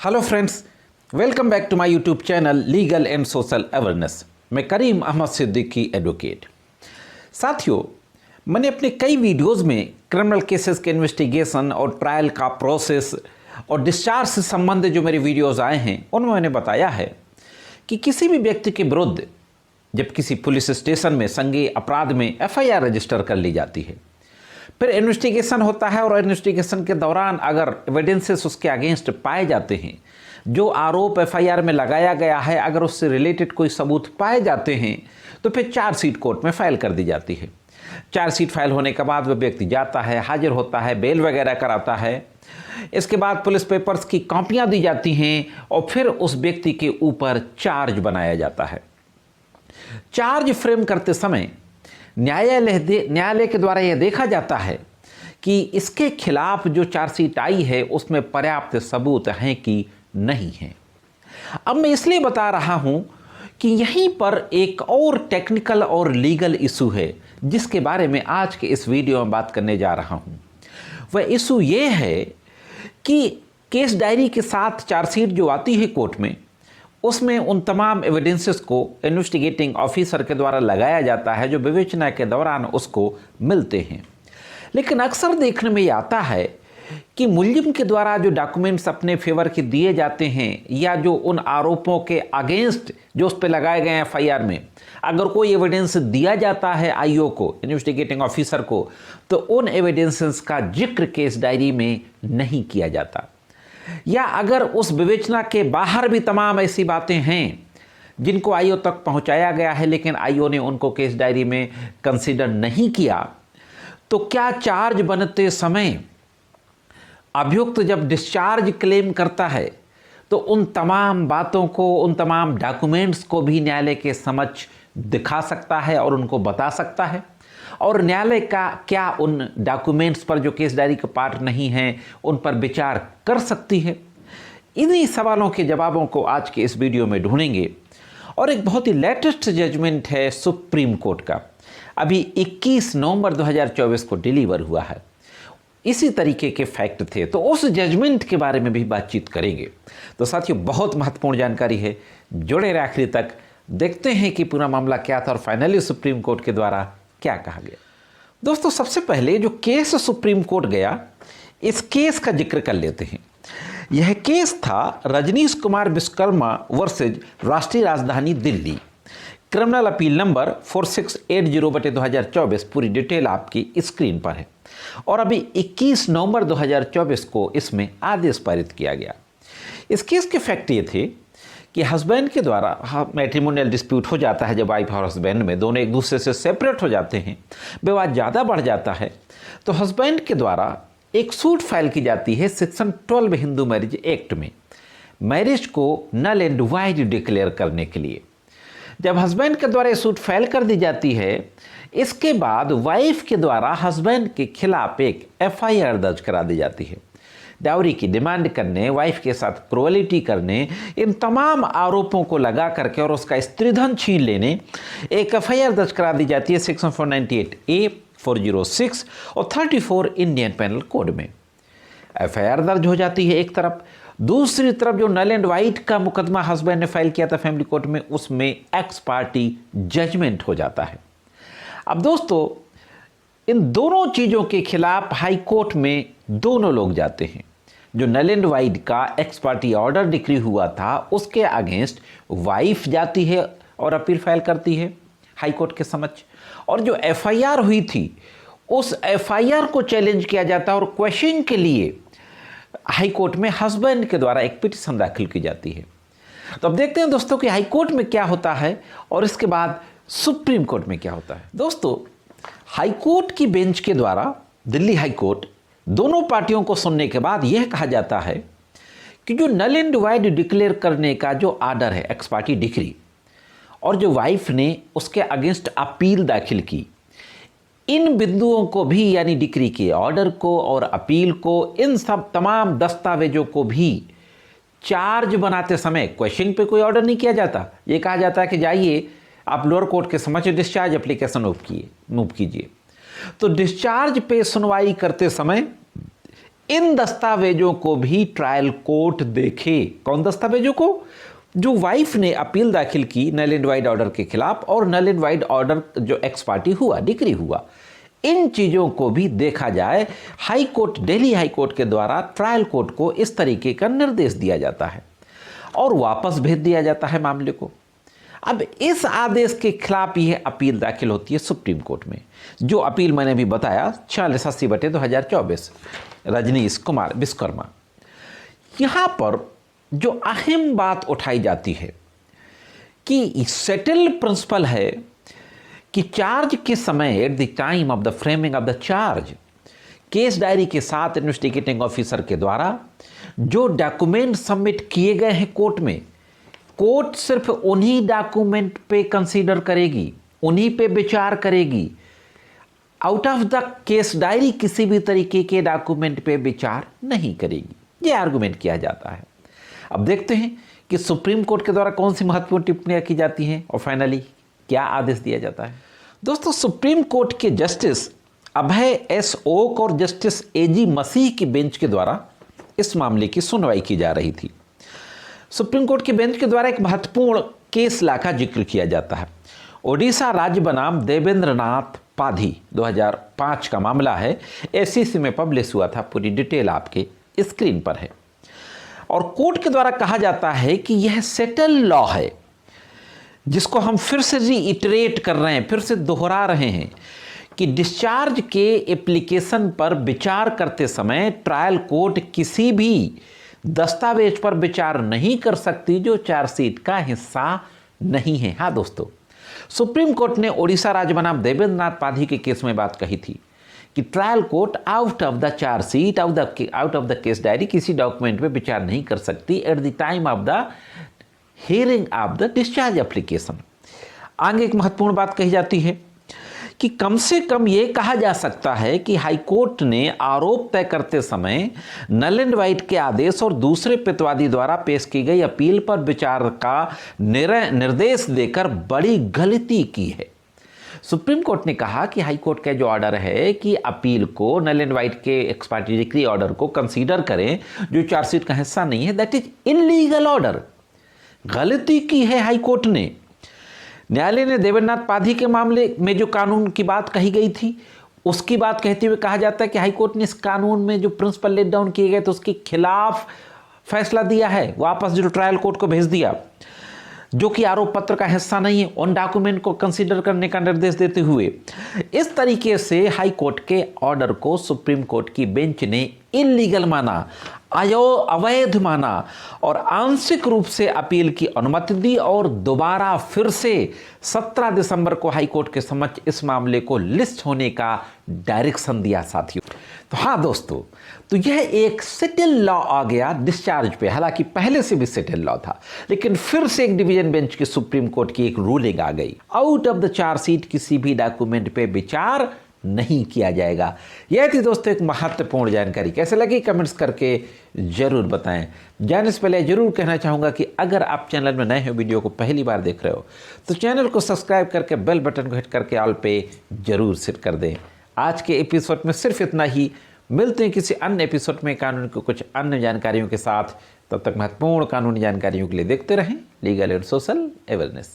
Hello friends, welcome back to my YouTube channel legal and social awareness. मैं Karim Ahmad Siddiqui advocate. साथियों, मैंने अपने कई वीडियोस में क्रिमिनल केसेस के इन्वेस्टिगेशन और ट्रायल का प्रोसेस और डिस्चार्ज से संबंधित जो मेरे वीडियोस आए हैं उनमें मैंने बताया है कि किसी भी व्यक्ति के विरुद्ध जब किसी पुलिस स्टेशन में संज्ञेय अपराध में एफआईआर रजिस्टर कर ली जाती है, फिर इन्वेस्टिगेशन होता है और इन्वेस्टिगेशन के दौरान अगर एविडेंसेस उसके अगेंस्ट पाए जाते हैं, जो आरोप एफआईआर में लगाया गया है अगर उससे रिलेटेड कोई सबूत पाए जाते हैं, तो फिर चार्जशीट कोर्ट में फाइल कर दी जाती है। चार्जशीट फाइल होने के बाद वह व्यक्ति जाता है, हाजिर होता है, बेल वगैरह कराता है। इसके बाद पुलिस पेपर्स की कॉपियाँ दी जाती हैं और फिर उस व्यक्ति के ऊपर चार्ज बनाया जाता है। चार्ज फ्रेम करते समय न्यायालय के द्वारा यह देखा जाता है कि इसके खिलाफ जो चार्जशीट आई है उसमें पर्याप्त सबूत हैं कि नहीं हैं। अब मैं इसलिए बता रहा हूं कि यहीं पर एक और टेक्निकल और लीगल इशू है जिसके बारे में आज के इस वीडियो में बात करने जा रहा हूं। वह इशू ये है कि केस डायरी के साथ चार्जशीट जो आती है कोर्ट में, उसमें उन तमाम एविडेंसेस को इन्वेस्टिगेटिंग ऑफिसर के द्वारा लगाया जाता है जो विवेचना के दौरान उसको मिलते हैं। लेकिन अक्सर देखने में ये आता है कि मुल्जिम के द्वारा जो डॉक्यूमेंट्स अपने फेवर के दिए जाते हैं या जो उन आरोपों के अगेंस्ट जो उस पर लगाए गए हैं एफआईआर में, अगर कोई एविडेंस दिया जाता है आईओ को, इन्वेस्टिगेटिंग ऑफिसर को, तो उन एविडेंसेस का जिक्र केस डायरी में नहीं किया जाता। या अगर उस विवेचना के बाहर भी तमाम ऐसी बातें हैं जिनको आईओ तक पहुंचाया गया है लेकिन आईओ ने उनको केस डायरी में कंसीडर नहीं किया, तो क्या चार्ज बनते समय अभियुक्त जब डिस्चार्ज क्लेम करता है तो उन तमाम बातों को, उन तमाम डॉक्यूमेंट्स को भी न्यायालय के समक्ष दिखा सकता है और उनको बता सकता है? और न्यायालय का क्या उन डॉक्यूमेंट्स पर जो केस डायरी का पार्ट नहीं हैं उन पर विचार कर सकती है? इन्हीं सवालों के जवाबों को आज के इस वीडियो में ढूंढेंगे। और एक बहुत ही लेटेस्ट जजमेंट है सुप्रीम कोर्ट का, अभी 21 नवंबर 2024 को डिलीवर हुआ है। इसी तरीके के फैक्ट थे, तो उस जजमेंट के बारे में भी बातचीत करेंगे। तो साथियों, बहुत महत्वपूर्ण जानकारी है, जुड़े रहे आखिरी तक। देखते हैं कि पूरा मामला क्या था और फाइनली सुप्रीम कोर्ट के द्वारा क्या कहा गया। दोस्तों, सबसे पहले जो केस सुप्रीम कोर्ट गया, इस केस का जिक्र कर लेते हैं। यह केस था रजनीश कुमार विश्वकर्मा वर्सेज राष्ट्रीय राजधानी दिल्ली, क्रिमिनल अपील नंबर 4680/2024। पूरी डिटेल आपकी स्क्रीन पर है। और अभी 21 नवंबर 2024 को इसमें आदेश पारित किया गया। इस केस के फैक्ट ये थे कि हस्बैंड के द्वारा मैट्रिमोनियल डिस्प्यूट हो जाता है। जब वाइफ और हस्बैंड में दोनों एक दूसरे से सेपरेट हो जाते हैं, विवाद ज़्यादा बढ़ जाता है, तो हस्बैंड के द्वारा एक सूट फाइल की जाती है सेक्शन 12 हिंदू मैरिज एक्ट में, मैरिज को नल एंड वाइड डिक्लेयर करने के लिए। जब हस्बैंड के द्वारा ये सूट फाइल कर दी जाती है, इसके बाद वाइफ के द्वारा हस्बैंड के खिलाफ एक एफआईआर दर्ज करा दी जाती है। डाउरी की डिमांड करने, वाइफ के साथ क्रूअलिटी करने, इन तमाम आरोपों को लगा करके और उसका स्त्रीधन छीन लेने एक एफआईआर दर्ज करा दी जाती है सेक्शन 498A, 406 और 34 इंडियन पेनल कोड में। एफआईआर दर्ज हो जाती है एक तरफ। दूसरी तरफ जो नल एंड वाइड का मुकदमा हस्बैंड ने फाइल किया था फैमिली कोर्ट में, उसमें एक्स पार्टी जजमेंट हो जाता है। अब दोस्तों, इन दोनों चीज़ों के खिलाफ हाई कोर्ट में दोनों लोग जाते हैं। जो नल एंड वाइड का एक्स पार्टी ऑर्डर डिक्री हुआ था, उसके अगेंस्ट वाइफ जाती है और अपील फाइल करती है हाई कोर्ट के समक्ष। और जो एफआईआर हुई थी, उस एफआईआर को चैलेंज किया जाता है और क्वेश्चन के लिए हाई कोर्ट में हस्बैंड के द्वारा एक पिटीशन दाखिल की जाती है। तो अब देखते हैं दोस्तों कि हाई कोर्ट में क्या होता है और इसके बाद सुप्रीम कोर्ट में क्या होता है। दोस्तों, हाई कोर्ट की बेंच के द्वारा दिल्ली हाई कोर्ट दोनों पार्टियों को सुनने के बाद यह कहा जाता है कि जो नल एंड वाइड डिक्लेयर करने का जो आर्डर है, एक्स पार्टी डिक्री, और जो वाइफ ने उसके अगेंस्ट अपील दाखिल की, इन बिंदुओं को भी, यानी डिक्री के ऑर्डर को और अपील को, इन सब तमाम दस्तावेजों को भी चार्ज बनाते समय क्वेश्चन पे कोई ऑर्डर नहीं किया जाता। ये कहा जाता है कि जाइए आप लोअर कोर्ट के समक्ष डिस्चार्ज एप्लीकेशन मूव कीजिए। तो डिस्चार्ज पे सुनवाई करते समय इन दस्तावेजों को भी ट्रायल कोर्ट देखे। कौन दस्तावेजों को? जो वाइफ ने अपील दाखिल की नल एंड वाइड ऑर्डर के खिलाफ और नल एंड वाइड ऑर्डर जो एक्स पार्टी हुआ, डिक्री हुआ, इन चीज़ों को भी देखा जाए। High court, Delhi high court के द्वारा ट्रायल कोर्ट को इस तरीके का निर्देश दिया जाता है और वापस भेज दिया जाता है मामले को। अब इस आदेश के खिलाफ यह अपील दाखिल होती है सुप्रीम कोर्ट में। जो अपील मैंने भी बताया 4680/2024 रजनीश कुमार विश्वकर्मा। यहाँ पर जो अहम बात उठाई जाती है कि सेटल प्रिंसिपल है कि चार्ज के समय, at the time of the framing of the charge, case diary के साथ इन्वेस्टिगेटिंग ऑफिसर के द्वारा जो डॉक्यूमेंट सबमिट किए गए हैं कोर्ट में, कोर्ट सिर्फ उन्हीं डॉक्यूमेंट पे कंसीडर करेगी, उन्हीं पे विचार करेगी। Out of the case diary किसी भी तरीके के डॉक्यूमेंट पे विचार नहीं करेगी, ये आर्गुमेंट किया जाता है। अब देखते हैं कि सुप्रीम कोर्ट के द्वारा कौन सी महत्वपूर्ण टिप्पणियां की जाती हैं और फाइनली क्या आदेश दिया जाता है। दोस्तों, सुप्रीम कोर्ट के जस्टिस अभय एस ओक और जस्टिस एजी मसीह की बेंच के द्वारा इस मामले की सुनवाई की जा रही थी। सुप्रीम कोर्ट की बेंच के द्वारा एक महत्वपूर्ण केस ला का जिक्र किया जाता है। ओडिशा राज्य बनाम देवेंद्र नाथ पाधी 2005 का मामला है। एसीसी में पब्लिश हुआ था, पूरी डिटेल आपके स्क्रीन पर है। और कोर्ट के द्वारा कहा जाता है कि यह सेटल लॉ है, जिसको हम फिर से रीइटरेट कर रहे हैं, फिर से दोहरा रहे हैं कि डिस्चार्ज के एप्लीकेशन पर विचार करते समय ट्रायल कोर्ट किसी भी दस्तावेज पर विचार नहीं कर सकती जो चार्जशीट का हिस्सा नहीं है। हाँ दोस्तों, सुप्रीम कोर्ट ने ओडिशा राज्य बनाम देवेंद्र नाथ पाधी के केस में बात कही थी कि trial court out of the chargesheet, out of the case diary किसी डॉक्यूमेंट पे विचार नहीं कर सकती at the time of the hearing of the discharge application. आगे एक महत्वपूर्ण बात कही जाती है कि कम से कम ये कहा जा सकता है कि हाईकोर्ट ने आरोप तय करते समय नल एंड वाइड के आदेश और दूसरे प्रतिवादी द्वारा पेश की गई अपील पर विचार का निर्देश देकर बड़ी गलती की है। सुप्रीम कोर्ट ने कहा कि हाई कोर्ट का जो ऑर्डर है कि अपील को, नल एंड वाइड के एक्स पार्टी डिक्री ऑर्डर को कंसीडर करें जो चार्जशीट का हिस्सा नहीं है, दैट इज इलीगल ऑर्डर। गलती की है हाई कोर्ट ने। न्यायालय ने देवेंद्रनाथ पाधी के मामले में जो कानून की बात कही गई थी, उसकी बात कहते हुए कहा जाता है कि हाई कोर्ट ने इस कानून में जो प्रिंसिपल लेट डाउन किए गए तो उसके खिलाफ फैसला दिया है, वापस जो ट्रायल कोर्ट को भेज दिया, जो कि आरोप पत्र का हिस्सा नहीं है, उन डॉक्यूमेंट को कंसीडर करने का निर्देश देते हुए इस तरीके से हाई कोर्ट के ऑर्डर को सुप्रीम कोर्ट की बेंच ने इलीगल माना, अवैध माना और आंशिक रूप से अपील की अनुमति दी और दोबारा फिर से 17 दिसंबर को हाई कोर्ट के समक्ष इस मामले को लिस्ट होने का डायरेक्शन दिया साथियों। तो हाँ दोस्तों, तो यह एक सेटल लॉ आ गया डिस्चार्ज पे। हालांकि पहले से भी सेटल लॉ था, लेकिन फिर से एक डिवीजन बेंच की सुप्रीम कोर्ट की एक रूलिंग आ गई, आउट ऑफ द चार्जशीट किसी भी डॉक्यूमेंट पे विचार नहीं किया जाएगा। यह थी दोस्तों एक महत्वपूर्ण जानकारी। कैसे लगी कमेंट्स करके जरूर बताएं। जाने से पहले जरूर कहना चाहूँगा कि अगर आप चैनल में नए हो, वीडियो को पहली बार देख रहे हो, तो चैनल को सब्सक्राइब करके बेल बटन को हिट करके ऑल पे जरूर सेट कर दें। आज के एपिसोड में सिर्फ इतना ही। मिलते हैं किसी अन्य एपिसोड में कानून की कुछ अन्य जानकारियों के साथ। तब तक महत्वपूर्ण कानूनी जानकारियों के लिए देखते रहें लीगल एंड सोशल अवेयरनेस।